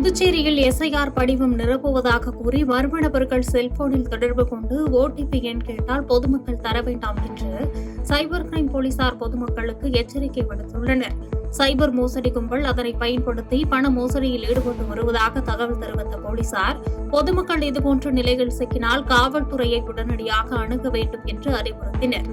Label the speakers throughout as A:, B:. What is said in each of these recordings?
A: புதுச்சேரியில் எஸ்ஐஆர் படிவம் நிரப்புவதாக கூறி மர்ம நபர்கள் செல்போனில் தொடர்பு கொண்டு ஓடிபி எண் கேட்டால் பொதுமக்கள் தர வேண்டாம் என்று சைபர் கிரைம் போலீசார் பொதுமக்களுக்கு எச்சரிக்கை விடுத்துள்ளனர். சைபர் மோசடி கும்பல் அதனை பயன்படுத்தி பண மோசடியில் ஈடுபட்டு வருவதாக தகவல் தெரிவித்த போலீசார் பொதுமக்கள் இதுபோன்ற நிலையில் சிக்கினால் காவல்துறையை உடனடியாக அணுக வேண்டும் என்று அறிவுறுத்தினர்.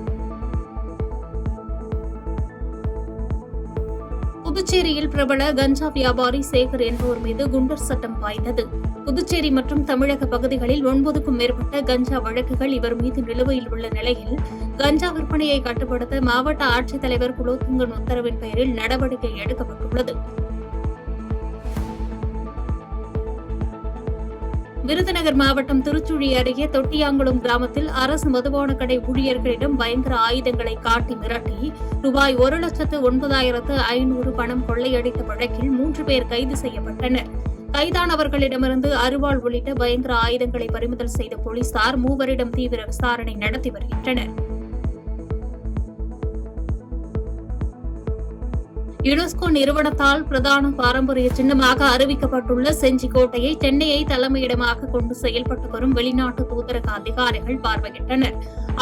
A: புதுச்சேரியில் பிரபல கஞ்சா வியாபாரி சேகர் என்பவர் மீது குண்டர் சட்டம் பாய்ந்தது. புதுச்சேரி மற்றும் தமிழக பகுதிகளில் 9க்கும் மேற்பட்ட கஞ்சா வழக்குகள் இவர் மீது நிலுவையில் உள்ள நிலையில் கஞ்சா விற்பனையை கட்டுப்படுத்த மாவட்ட ஆட்சித்தலைவர் குலோத்துங்கன் உத்தரவின் பெயரில் நடவடிக்கை எடுக்கப்பட்டுள்ளது. விருதுநகர் மாவட்டம் திருச்சுழி அருகே தொட்டியாங்குளம் கிராமத்தில் அரசு மதுபான கடை ஊழியர்களிடம் பயங்கர ஆயுதங்களை காட்டி மிரட்டி ரூபாய் 1,09,500 பணம் கொள்ளையடித்த வழக்கில் 3 பேர் கைது செய்யப்பட்டனர். கைதானவர்களிடமிருந்து அரிவாள் உள்ளிட்ட பயங்கர ஆயுதங்களை பறிமுதல் செய்த போலீசார் 3 தீவிர விசாரணை நடத்தி வருகின்றனர். யுனெஸ்கோ நிறுவனத்தால் பிரதான பாரம்பரிய சின்னமாக அறிவிக்கப்பட்டுள்ள செஞ்சிக்கோட்டையை சென்னையை தலைமையிடமாக கொண்டு செயல்பட்டு வரும் வெளிநாட்டு தூதரக அதிகாரிகள் பார்வையிட்டனர்.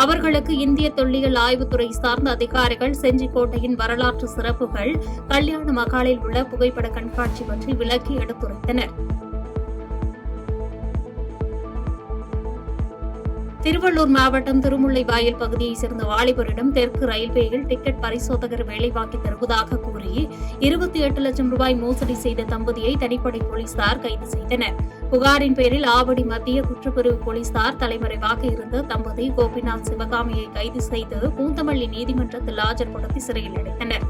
A: அவர்களுக்கு இந்திய தொல்லியல் ஆய்வுத்துறை சார்ந்த அதிகாரிகள் செஞ்சிக்கோட்டையின் வரலாற்று சிறப்புகள், கல்யாண மகாலில் உள்ள புகைப்பட கண்காட்சி பற்றி விளக்கி எடுத்துரைத்தனர். திருவள்ளூர் மாவட்டம் திருமுல்லைவாயல் பகுதியைச் சேர்ந்த வாலிபரிடம் தெற்கு ரயில்வேயில் டிக்கெட் பரிசோதகர் வேலை வாங்கித் தருவதாக கூறி 28 லட்சம் ரூபாய் மோசடி செய்த தம்பதியை தனிப்படை போலீசார் கைது செய்தனர். புகாரின் பேரில் ஆவடி மத்திய குற்றப்பிரிவு போலீசார் தலைமறைவாக இருந்த தம்பதி கோபிநாத் சிவகாமியை கைது செய்து பூந்தமல்லி நீதிமன்றத்தில் ஆஜர்படுத்தி சிறையில் அடைத்தனர்.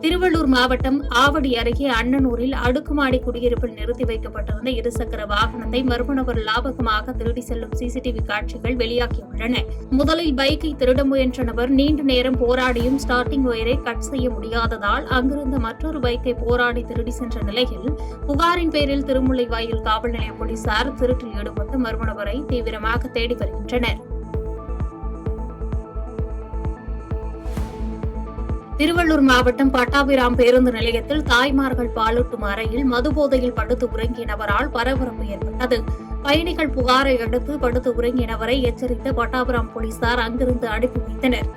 A: திருவள்ளூர் மாவட்டம் ஆவடி அருகே அண்ணனூரில் அடுக்குமாடி குடியிருப்பில் நிறுத்தி வைக்கப்பட்டிருந்த இருசக்கர வாகனத்தை மர்ம நபர் லாபகமாக திருடி செல்லும் சிசிடிவி காட்சிகள் வெளியாகியுள்ளன. முதலில் பைக்கை திருட முயன்ற நபர் நீண்ட நேரம் போராடியும் ஸ்டார்டிங் ஒயரை கட் செய்ய முடியாததால் அங்கிருந்த மற்றொரு பைக்கை போராடி திருடி சென்ற நிலையில் புகாரின் பேரில் திருமுல்லைவாயல் காவல் நிலைய போலீசார் திருட்டில் ஈடுபட்டு மர்ம நபரை தீவிரமாக தேடி வருகின்றனர். திருவள்ளூர் மாவட்டம் பட்டாபிராம் பேருந்து நிலையத்தில் தாய்மார்கள் பாலூட்டும் அறையில் மதுபோதையில் படுத்து உறங்கிய நபரால் பரபரப்பு ஏற்பட்டது. பயணிகள் புகாரை அடுத்து படுத்து உறங்கிய நபரை எச்சரித்த பட்டாபிராம் போலீசார் அங்கிருந்து அனுப்பி வைத்தனர்.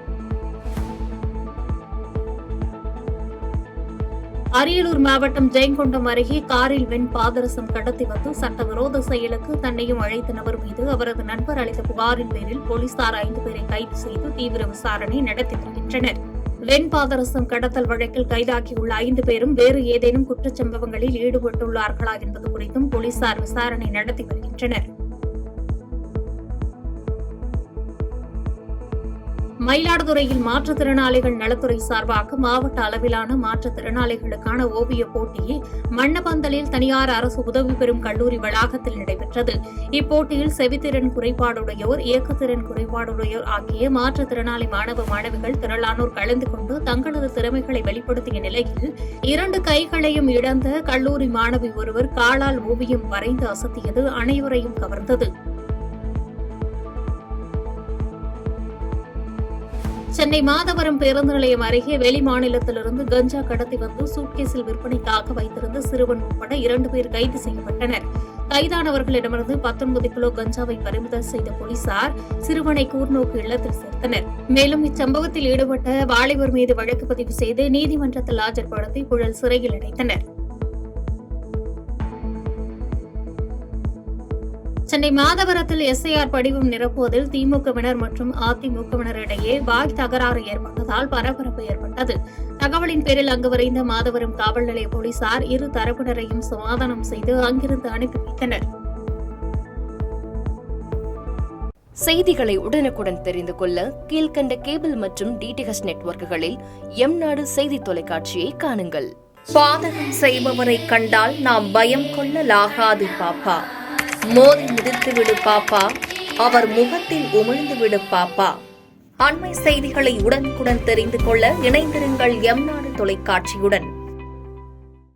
A: அரியலூர் மாவட்டம் ஜெயங்கொண்டம் அருகே காரில் வெண் பாதரசம் கடத்தி வந்து சட்டவிரோத செயலுக்கு தன்னையும் அழைத்த நபர் மீது அவரது நண்பர் அளித்த புகாரின் பேரில் போலீசார் 5 பேரை கைது செய்து தீவிர விசாரணை நடத்தி வருகின்றனர். வெண் பாதரசம் கடத்தல் வழக்கில் கைதாகியுள்ள 5 பேரும் வேறு ஏதேனும் குற்றச்சம்பவங்களில் ஈடுபட்டுள்ளார்களா என்பது குறித்தும் போலீசார் விசாரணை நடத்தி வருகின்றனர். மயிலாடுதுறையில் மாற்றுத்திறனாளிகள் நலத்துறை சார்பாக மாவட்ட அளவிலான மாற்றுத்திறனாளிகளுக்கான ஓவியப் போட்டி மண்ணபந்தலில் தனியார் அரசு உதவி பெறும் கல்லூரி வளாகத்தில் நடைபெற்றது. இப்போட்டியில் செவித்திறன் குறைபாடுடையோர், இயக்கத்திறன் குறைபாடுடையோர் ஆகிய மாற்றுத்திறனாளி மாணவ மாணவிகள் திரளானோர் கலந்து கொண்டு தங்களது திறமைகளை வெளிப்படுத்திய நிலையில் 2 கைகளையும் இழந்த கல்லூரி மாணவி ஒருவர் காலால் ஓவியம் வரைந்து அசத்தியது அனைவரையும் கவர்ந்தது. சென்னை மாதவரம் பேருந்து நிலையம் அருகே வெளிமாநிலத்திலிருந்து கஞ்சா கடத்தி வந்து சூட்கேஸில் விற்பனைக்காக வைத்திருந்த சிறுவன் உட்பட 2 பேர் கைது செய்யப்பட்டனர். கைதானவர்களிடமிருந்து 19 கிலோ கஞ்சாவை பறிமுதல் செய்த போலீசார் சிறுவனை கூர்நோக்கு இல்லத்தில் சேர்த்தனர். மேலும் இச்சம்பவத்தில் ஈடுபட்ட வாலிபர் மீது வழக்கு பதிவு செய்து நீதிமன்றத்தில் ஆஜர்படுத்தி புழல் சிறையில் அடைத்தனர். சென்னை மாதவரத்தில் எஸ்ஐஆர் படிவம் நிரப்புவதில் திமுகவினர் மற்றும் அதிமுகவினர் இடையே வாய் தகராறு ஏற்பட்டதால் பரபரப்பு ஏற்பட்டது. தகவலின் பேரில் அங்கு விரைந்த மாதவரம் காவல் நிலைய போலீசார் இரு தரப்பினரையும் சமாதானம் செய்து அங்கிருந்து அனுப்பி வைத்தனர்.
B: செய்திகளை உடனுக்குடன் தெரிந்து கொள்ள கீழ்கண்ட கேபிள் மற்றும் டிடிஎச் நெட்வொர்க்குகளில் எம்நாடு செய்தி தொலைக்காட்சியை காணுங்கள்.
C: பாதகம் செய்பவரை கண்டால் நாம் பயம் கொள்ளலாகாது பாப்பா. மோதி மிதித்துவிடு பாப்பா, அவர் முகத்தில் உமிழ்ந்துவிடு பாப்பா. அண்மை செய்திகளை உடனுக்குடன் தெரிந்து கொள்ள இணைந்திருங்கள் எம்நாடு தொலைக்காட்சியுடன்.